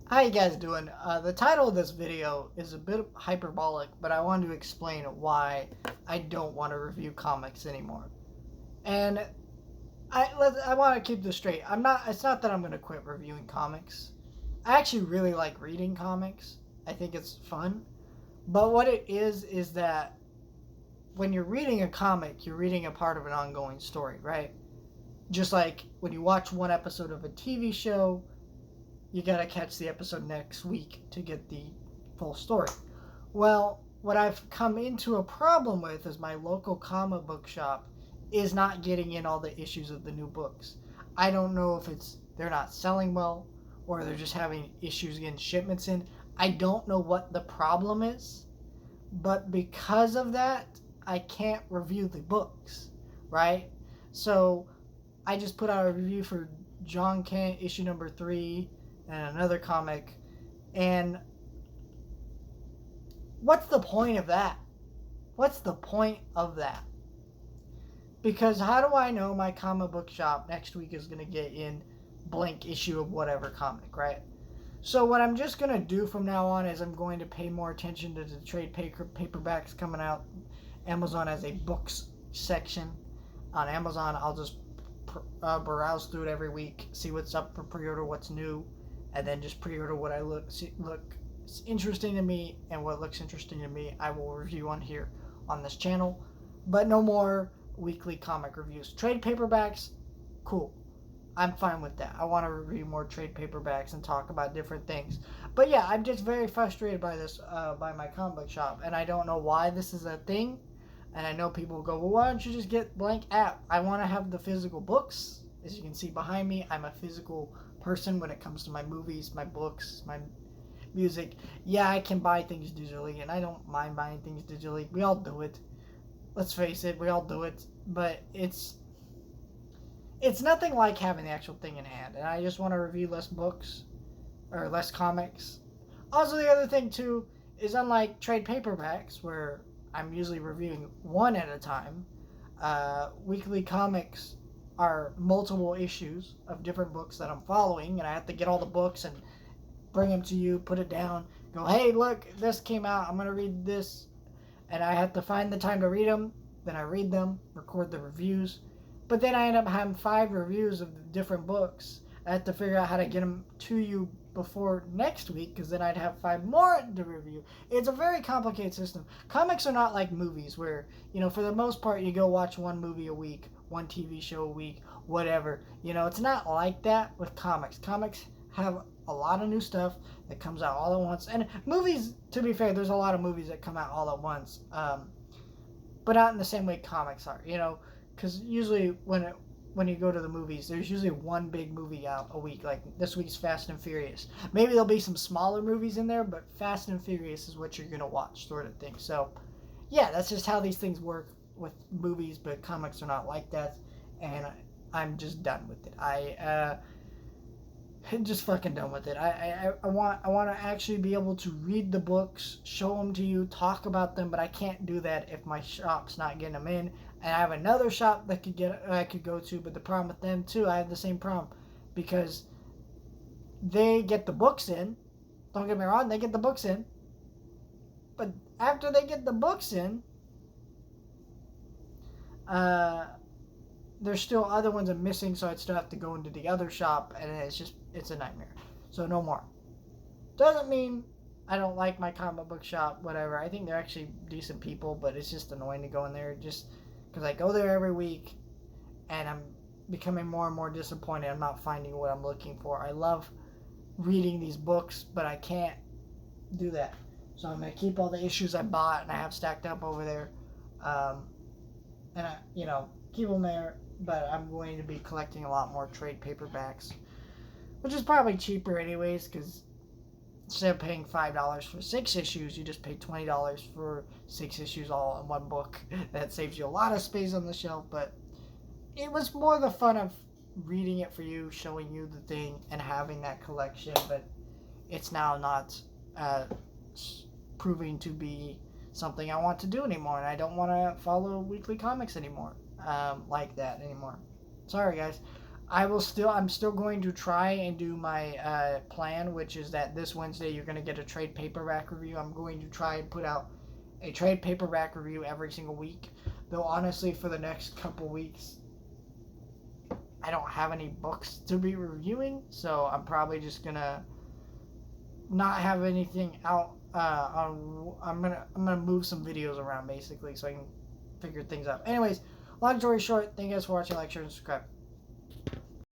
How you guys doing? The title of this video is a bit hyperbolic, but I wanted to explain why I don't want to review comics anymore. And I want to keep this straight. I'm not. It's not that I'm going to quit reviewing comics. I actually really like reading comics. I think it's fun. But what it is that when you're reading a comic, you're reading a part of an ongoing story, right? Just like when you watch one episode of a TV show, you gotta catch the episode next week to get the full story. Well, what I've come into a problem with is my local comic book shop is not getting in all the issues of the new books. I don't know if it's they're not selling well or they're just having issues getting shipments in. I don't know what the problem is, but because of that, I can't review the books, right? So I just put out a review for John Kent issue number 3 and another comic. And what's the point of that? What's the point of that? Because how do I know my comic book shop next week is going to get in blank issue of whatever comic, right? So what I'm just going to do from now on is I'm going to pay more attention to the trade paperbacks coming out. Amazon has a books section. On Amazon, I'll just browse through it every week, see what's up for pre-order, what's new, and then just pre-order what I look interesting to me, and what looks interesting to me I will review on here on this channel. But no more weekly comic reviews. Trade paperbacks, cool. I'm fine with that. I want to review more trade paperbacks and talk about different things. But yeah, I'm just very frustrated by this, by my comic book shop, and I don't know why this is a thing. And I know people go, well, why don't you just get blank app? I want to have the physical books. As you can see behind me, I'm a physical person when it comes to my movies, my books, my music. Yeah, I can buy things digitally, and I don't mind buying things digitally. We all do it. Let's face it, we all do it. But it's nothing like having the actual thing in hand. And I just want to review less books or less comics. Also, the other thing too is unlike trade paperbacks, where I'm usually reviewing one at a time, weekly comics are multiple issues of different books that I'm following, and I have to get all the books and bring them to you, put it down, go, hey, look, this came out, I'm going to read this, and I have to find the time to read them, then I read them, record the reviews, but then I end up having 5 reviews of different books. I have to figure out how to get them to you before next week, because then I'd have 5 more to review. It's a very complicated system. Comics are not like movies where, for the most part, you go watch one movie a week, one TV show a week, whatever. It's not like that with comics. Comics have a lot of new stuff that comes out all at once. And movies, to be fair, there's a lot of movies that come out all at once. But not in the same way comics are, because usually when you go to the movies, there's usually one big movie out a week. Like this week's Fast and Furious. Maybe there'll be some smaller movies in there, but Fast and Furious is what you're gonna watch, sort of thing. So, yeah, that's just how these things work with movies. But comics are not like that, and I'm just done with it. I'm just fucking done with it. I want to actually be able to read the books, show them to you, talk about them, but I can't do that if my shop's not getting them in. And I have another shop that I could go to, but the problem with them too, I have the same problem because they get the books in. Don't get me wrong, they get the books in, but after they get the books in, uh, there's still other ones I'm missing, so I'd still have to go into the other shop, and it's a nightmare. So no more. Doesn't mean I don't like my comic book shop, whatever. I think they're actually decent people, but it's just annoying to go in there just because I go there every week, and I'm becoming more and more disappointed. I'm not finding what I'm looking for. I love reading these books, but I can't do that. So I'm gonna keep all the issues I bought and I have stacked up over there, and keep them there. But I'm going to be collecting a lot more trade paperbacks, which is probably cheaper anyways, because instead of paying $5 for 6 issues, you just pay $20 for 6 issues all in one book. That saves you a lot of space on the shelf, but it was more the fun of reading it for you, showing you the thing, and having that collection. But it's now not proving to be something I want to do anymore, and I don't want to follow weekly comics anymore like that anymore. Sorry, guys. I'm still going to try and do my plan, which is that this Wednesday you're going to get a trade paperback review. I'm going to try and put out a trade paperback review every single week. Though honestly, for the next couple weeks, I don't have any books to be reviewing, so I'm probably just gonna not have anything out. I'm gonna move some videos around basically, so I can figure things out. Anyways, long story short, thank you guys for watching. Like, share, and subscribe.